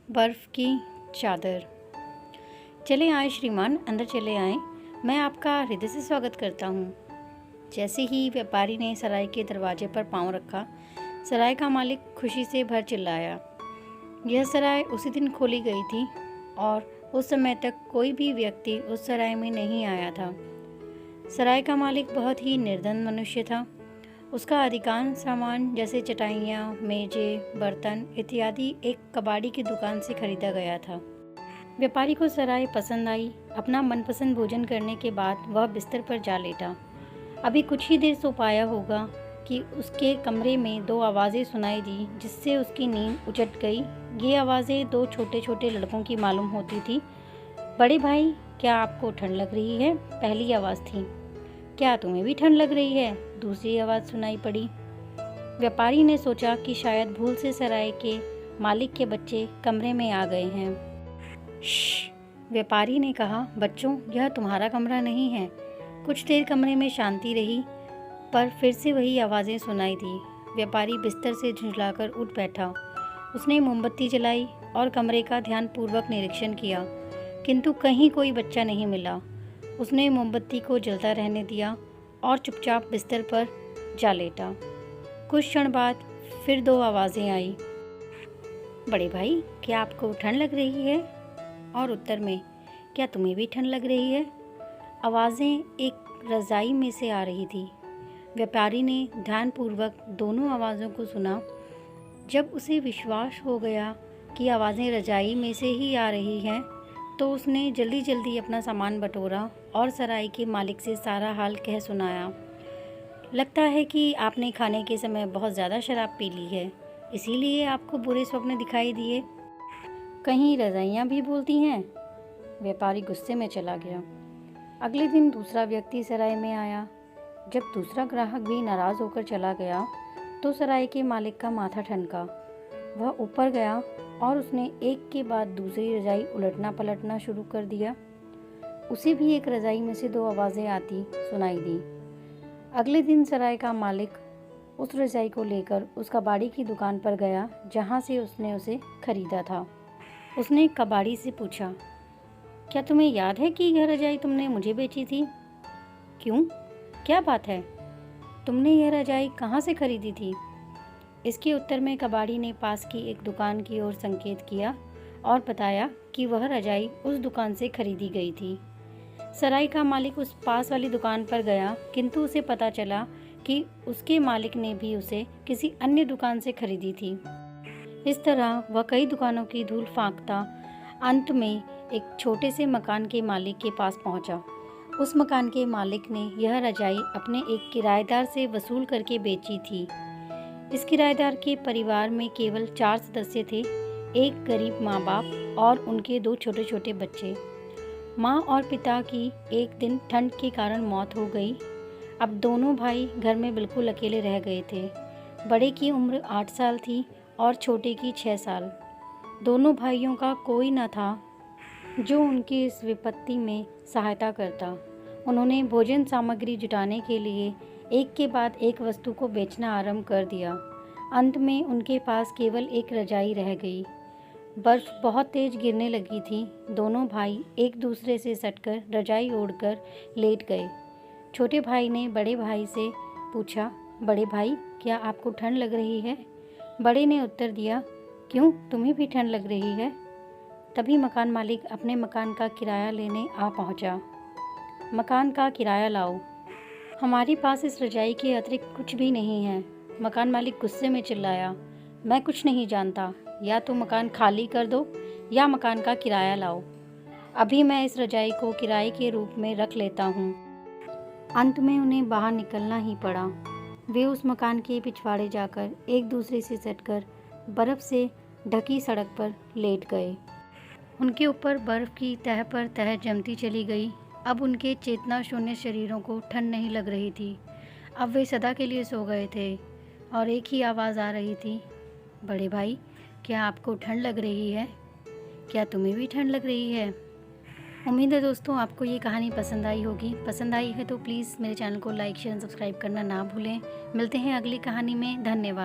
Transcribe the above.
बर्फ़ की चादर। चले आए श्रीमान, अंदर चले आए। मैं आपका हृदय से स्वागत करता हूँ। जैसे ही व्यापारी ने सराय के दरवाजे पर पाँव रखा, सराय का मालिक खुशी से भर चिल्लाया। यह सराय उसी दिन खोली गई थी और उस समय तक कोई भी व्यक्ति उस सराय में नहीं आया था। सराय का मालिक बहुत ही निर्धन मनुष्य था। उसका अधिकांश सामान जैसे चटाइयाँ, मेजें, बर्तन इत्यादि एक कबाड़ी की दुकान से खरीदा गया था। व्यापारी को सराय पसंद आई। अपना मनपसंद भोजन करने के बाद वह बिस्तर पर जा लेटा। अभी कुछ ही देर सो पाया होगा कि उसके कमरे में दो आवाज़ें सुनाई दी, जिससे उसकी नींद उचट गई। ये आवाज़ें दो छोटे छोटे लड़कों की मालूम होती थी। बड़े भाई, क्या आपको ठंड लग रही है? पहली आवाज़ थी। क्या तुम्हें भी ठंड लग रही है? दूसरी आवाज़ सुनाई पड़ी। व्यापारी ने सोचा कि शायद भूल से सराय के मालिक के बच्चे कमरे में आ गए हैं। श्श, व्यापारी ने कहा, बच्चों, यह तुम्हारा कमरा नहीं है। कुछ देर कमरे में शांति रही, पर फिर से वही आवाज़ें सुनाई दी। व्यापारी बिस्तर से झुंझलाकर उठ बैठा। उसने मोमबत्ती जलाई और कमरे का ध्यानपूर्वक निरीक्षण किया, किंतु कहीं कोई बच्चा नहीं मिला। उसने मोमबत्ती को जलता रहने दिया और चुपचाप बिस्तर पर जा लेटा। कुछ क्षण बाद फिर दो आवाज़ें आई। बड़े भाई, क्या आपको ठंड लग रही है? और उत्तर में, क्या तुम्हें भी ठंड लग रही है? आवाज़ें एक रज़ाई में से आ रही थी। व्यापारी ने ध्यानपूर्वक दोनों आवाज़ों को सुना। जब उसे विश्वास हो गया कि आवाज़ें रज़ाई में से ही आ रही हैं, तो उसने जल्दी जल्दी अपना सामान बटोरा और सराय के मालिक से सारा हाल कह सुनाया। लगता है कि आपने खाने के समय बहुत ज़्यादा शराब पी ली है, इसीलिए आपको बुरे स्वप्न दिखाई दिए। कहीं रज़ाइयाँ भी बोलती हैं? व्यापारी गुस्से में चला गया। अगले दिन दूसरा व्यक्ति सराय में आया। जब दूसरा ग्राहक भी नाराज़ होकर चला गया, तो सराय के मालिक का माथा ठनका। वह ऊपर गया और उसने एक के बाद दूसरी रज़ाई उलटना पलटना शुरू कर दिया। उसे भी एक रज़ाई में से दो आवाज़ें आती सुनाई दी। अगले दिन सराय का मालिक उस रज़ाई को लेकर उस कबाड़ी की दुकान पर गया, जहाँ से उसने उसे खरीदा था। उसने कबाड़ी से पूछा, क्या तुम्हें याद है कि यह रज़ाई तुमने मुझे बेची थी? क्यों, क्या बात है? तुमने यह रज़ाई कहाँ से खरीदी थी? इसके उत्तर में कबाड़ी ने पास की एक दुकान की ओर संकेत किया और बताया कि वह रज़ाई उस दुकान से खरीदी गई थी। सराय का मालिक उस पास वाली दुकान पर गया, किंतु उसे पता चला कि उसके मालिक ने भी उसे किसी अन्य दुकान से खरीदी थी। इस तरह वह कई दुकानों की धूल फांकता अंत में एक छोटे से मकान के मालिक के पास पहुंचा। उस मकान के मालिक ने यह रज़ाई अपने एक किराएदार से वसूल करके बेची थी। इस किराएदार के परिवार में केवल 4 सदस्य थे, एक गरीब माँ बाप और उनके 2 छोटे छोटे बच्चे। माँ और पिता की एक दिन ठंड के कारण मौत हो गई। अब दोनों भाई घर में बिल्कुल अकेले रह गए थे। बड़े की उम्र 8 साल थी और छोटे की 6 साल। दोनों भाइयों का कोई न था जो उनकी इस विपत्ति में सहायता करता। उन्होंने भोजन सामग्री जुटाने के लिए एक के बाद एक वस्तु को बेचना आरंभ कर दिया। अंत में उनके पास केवल एक रज़ाई रह गई। बर्फ़ बहुत तेज़ गिरने लगी थी। दोनों भाई एक दूसरे से सटकर रज़ाई ओढ़कर लेट गए। छोटे भाई ने बड़े भाई से पूछा, बड़े भाई, क्या आपको ठंड लग रही है? बड़े ने उत्तर दिया, क्यों, तुम्हें भी ठंड लग रही है? तभी मकान मालिक अपने मकान का किराया लेने आ पहुंचा। मकान का किराया लाओ, हमारे पास इस रज़ाई के अतिरिक्त कुछ भी नहीं है। मकान मालिक गुस्से में चिल्लाया, मैं कुछ नहीं जानता, या तो मकान खाली कर दो या मकान का किराया लाओ। अभी मैं इस रज़ाई को किराए के रूप में रख लेता हूँ। अंत में उन्हें बाहर निकलना ही पड़ा। वे उस मकान के पिछवाड़े जाकर एक दूसरे से सटकर बर्फ़ से ढकी सड़क पर लेट गए। उनके ऊपर बर्फ़ की तह पर तह जमती चली गई। अब उनके चेतना शून्य शरीरों को ठंड नहीं लग रही थी। अब वे सदा के लिए सो गए थे और एक ही आवाज़ आ रही थी, बड़े भाई, क्या आपको ठंड लग रही है? क्या तुम्हें भी ठंड लग रही है? उम्मीद है दोस्तों आपको ये कहानी पसंद आई होगी। पसंद आई है तो प्लीज़ मेरे चैनल को लाइक, शेयर, सब्सक्राइब करना ना भूलें। मिलते हैं अगली कहानी में। धन्यवाद।